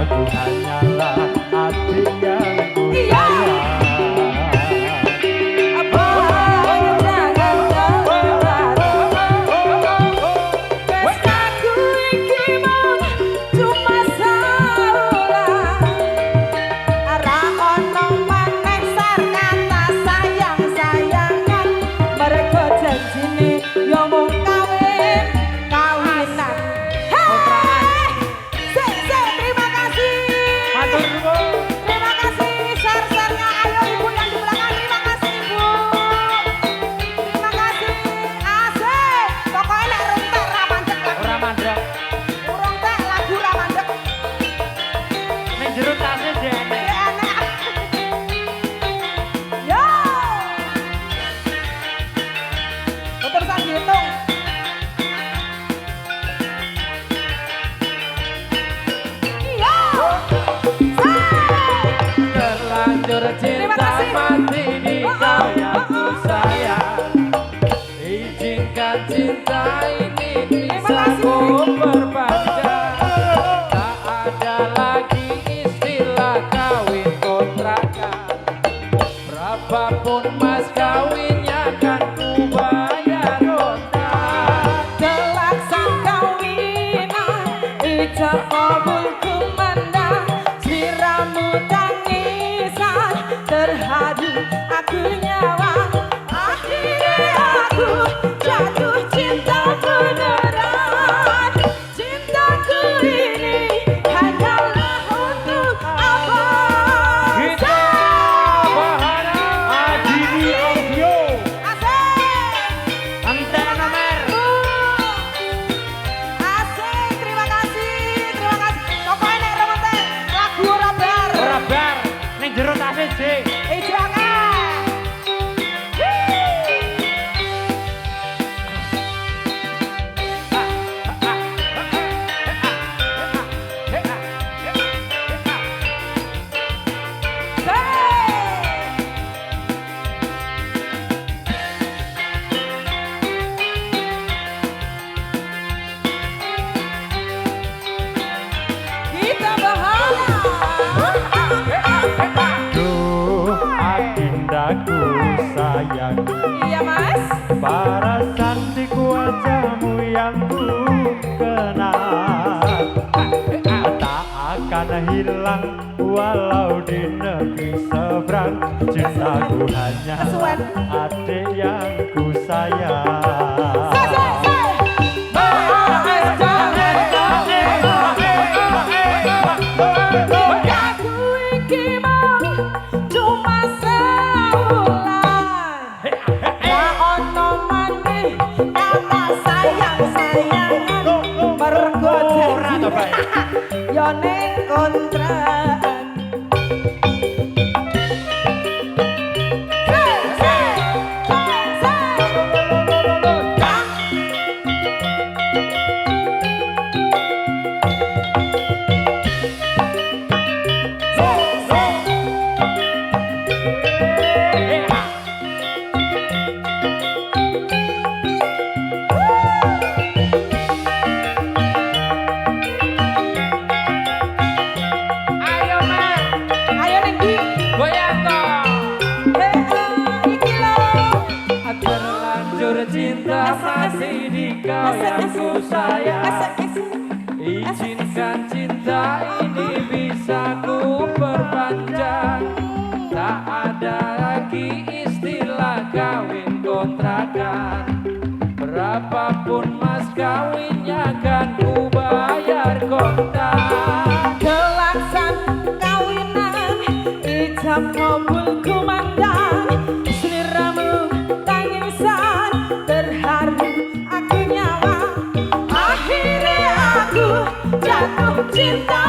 Cintaku hanyalah hati yang ku sayang. Cinta mati di kau yang ku sayang. Izinkan cinta ini bisa ku perpanjang. Tak ada lagi istilah kawin kontrakan. Berapapun mas kawinnya kan ku bayar kontak. Telaksan kawinan ijab kabul kumandang. Siramu tangisan terharu aku nyawa. Akhirnya aku jatuh cinta beneran. Cintaku ini hanyalah untuk abang. Kita Bahana Adini Audio Asik. Antena Mer. Asik, terima kasih. Pokoknya nek remonten lagu ora bar. Ora bar ning jero tasih sih. Jangan. Kita Bahana. Duh adindaku sayang, Iya Mas. parasan di wajahmu yang ku kenal tak akan hilang walau di negeri seberang. Cintaku hanya Kesuwen. adik yang ku sayang. Aku iki mau cuma seulan. Ra ono maneh kata sayang-sayangan. Mergo janji yo ning kontrakan. Ayo ning ndi? Goyang toh. Iki lho. Terlanjur cinta masih di kau yang ku sayang. Izinkan cinta ini bisa ku perpanjang. Tak ada lagi istilah kawin kontrakan. Berapapun mas kawinnya kan ku bayar kontak. Kelaksan kawinan ijab kabul kumandang. Seliramu tangisan terharu aku nyawa. Akhirnya aku jatuh cinta